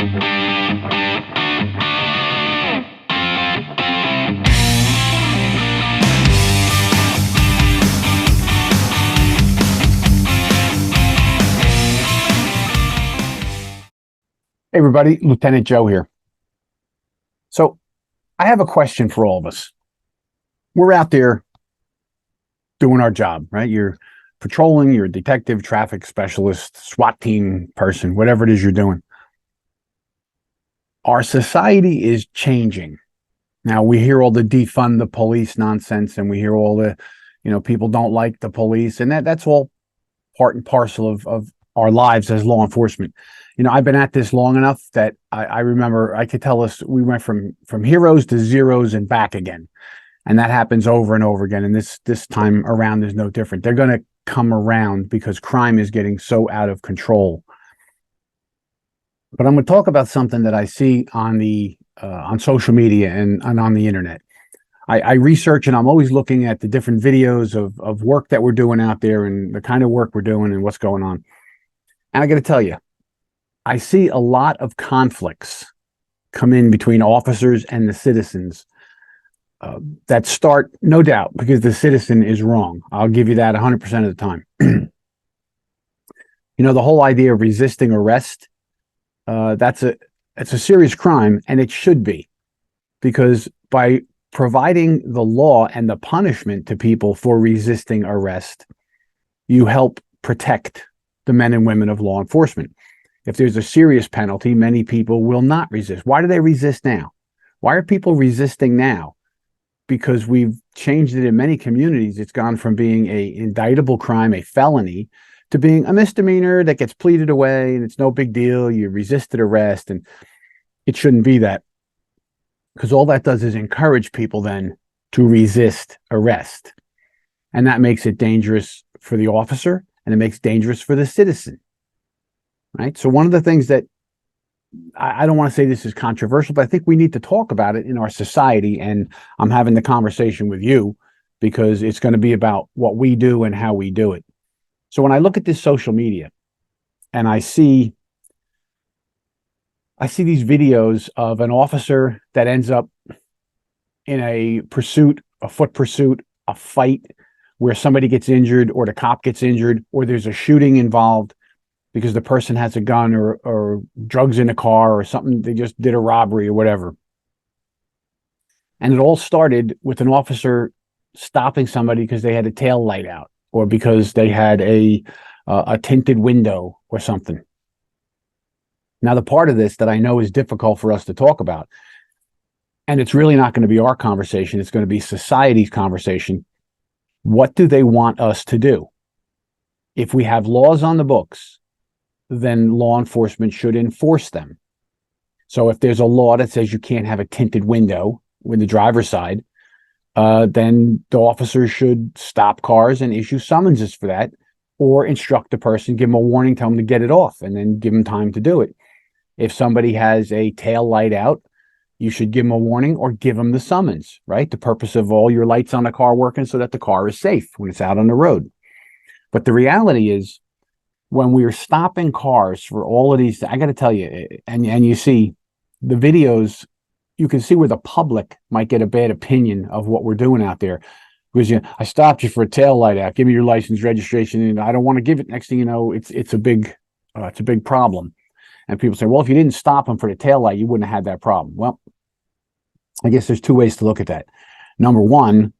Hey everybody, Lieutenant Joe here. So I have a question for all of us. We're out there doing our job, right? You're patrolling, you're a detective, traffic specialist, SWAT team person, whatever it is you're doing. Our society is changing. Now we hear all the defund the police nonsense, and we hear all the, people don't like the police, and that's all part and parcel of our lives as law enforcement. I've been at this long enough that I remember I could tell us we went from heroes to zeros and back again. And that happens over and over again. And this time around is no different. They're going to come around because crime is getting so out of control. But I'm going to talk about something that I see on social media and on the internet. I research, and I'm always looking at the different videos of work that we're doing out there and the kind of work we're doing and what's going on. And I got to tell you, I see a lot of conflicts come in between officers and the citizens that start, no doubt, because the citizen is wrong. I'll give you that 100% of the time. The whole idea of resisting arrest, it's a serious crime, and it should be, because by providing the law and the punishment to people for resisting arrest, you help protect the men and women of law enforcement. If there's a serious penalty, many people will not resist. Why do they resist now? Why are people resisting now? Because we've changed it in many communities. It's gone from being an indictable crime, a felony, to being a misdemeanor that gets pleaded away and it's no big deal. You resisted arrest, and it shouldn't be that, because all that does is encourage people then to resist arrest. And that makes it dangerous for the officer, and it makes it dangerous for the citizen. Right. So one of the things that I don't want to say this is controversial, but I think we need to talk about it in our society. And I'm having the conversation with you because it's going to be about what we do and how we do it. So when I look at this social media and I see these videos of an officer that ends up in a pursuit, a foot pursuit, a fight where somebody gets injured or the cop gets injured or there's a shooting involved, because the person has a gun or drugs in a car or something. They just did a robbery or whatever. And it all started with an officer stopping somebody because they had a tail light out or because they had a tinted window or something. Now, the part of this that I know is difficult for us to talk about, and it's really not going to be our conversation, it's going to be society's conversation. What do they want us to do? If we have laws on the books, then law enforcement should enforce them. So if there's a law that says you can't have a tinted window with the driver's side, then the officers should stop cars and issue summonses for that, or instruct the person, give them a warning, tell them to get it off, and then give them time to do it. If somebody has a tail light out, you should give them a warning or give them the summons, right? The purpose of all your lights on the car working so that the car is safe when it's out on the road. But the reality is, when we are stopping cars for all of these, I got to tell you, and you see the videos, you can see where the public might get a bad opinion of what we're doing out there. Because I stopped you for a tail light out. Give me your license, registration, and I don't want to give it. Next thing you know, it's a big problem. And people say, well, if you didn't stop them for the tail light, you wouldn't have had that problem. Well, I guess there's two ways to look at that. Number one,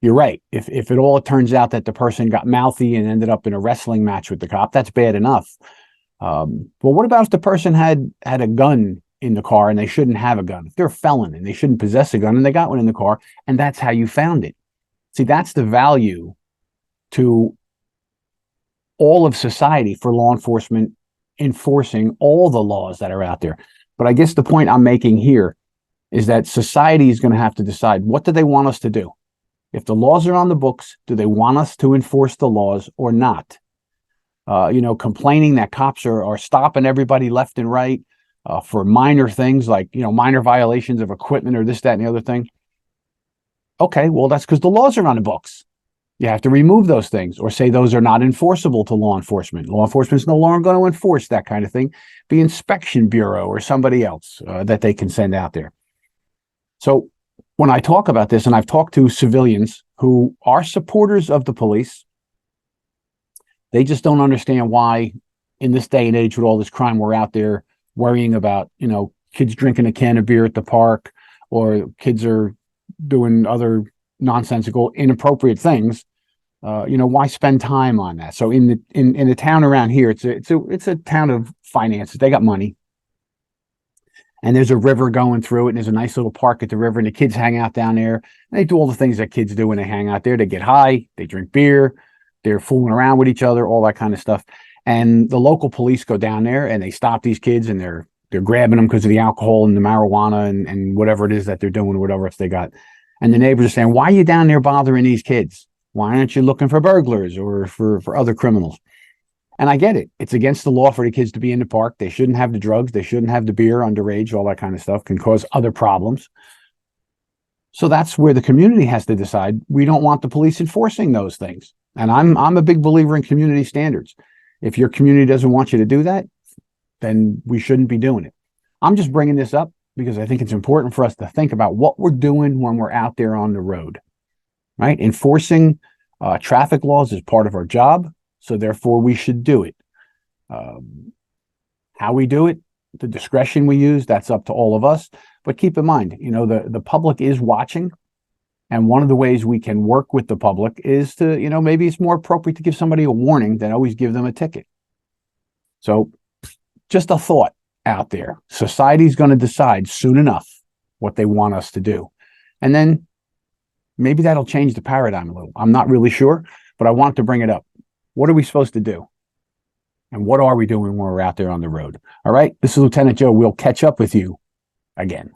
you're right. If it all turns out that the person got mouthy and ended up in a wrestling match with the cop, that's bad enough. Well, what about if the person had a gun in the car and they shouldn't have a gun? If they're a felon and they shouldn't possess a gun and they got one in the car and that's how you found it. See, that's the value to all of society for law enforcement enforcing all the laws that are out there. But I guess the point I'm making here is that society is going to have to decide, what do they want us to do? If the laws are on the books, do they want us to enforce the laws or not? Complaining that cops are stopping everybody left and right for minor things like, minor violations of equipment or this, that, and the other thing. Okay, well, that's because the laws are on the books. You have to remove those things or say those are not enforceable to law enforcement. Law enforcement's no longer going to enforce that kind of thing. The inspection bureau or somebody else that they can send out there. So when I talk about this, and I've talked to civilians who are supporters of the police, they just don't understand why in this day and age with all this crime, we're out there worrying about, kids drinking a can of beer at the park, or kids are doing other nonsensical, inappropriate things. Why spend time on that? So in the town around here, it's a town of finances. They got money, and there's a river going through it, and there's a nice little park at the river, and the kids hang out down there. And they do all the things that kids do when they hang out there. They get high, they drink beer, they're fooling around with each other, all that kind of stuff. And the local police go down there and they stop these kids, and they're grabbing them because of the alcohol and the marijuana and whatever it is that they're doing, whatever else they got. And the neighbors are saying, why are you down there bothering these kids? Why aren't you looking for burglars or for other criminals? And I get it. It's against the law for the kids to be in the park. They shouldn't have the drugs. They shouldn't have the beer, underage, all that kind of stuff can cause other problems. So that's where the community has to decide. We don't want the police enforcing those things. And I'm a big believer in community standards. If your community doesn't want you to do that, then we shouldn't be doing it. I'm just bringing this up because I think it's important for us to think about what we're doing when we're out there on the road, right? Enforcing traffic laws is part of our job, so therefore we should do it. How we do it, the discretion we use, that's up to all of us. But keep in mind, the public is watching. And one of the ways we can work with the public is to, maybe it's more appropriate to give somebody a warning than always give them a ticket. So just a thought out there. Society's going to decide soon enough what they want us to do. And then maybe that'll change the paradigm a little. I'm not really sure, but I want to bring it up. What are we supposed to do? And what are we doing when we're out there on the road? All right. This is Lieutenant Joe. We'll catch up with you again.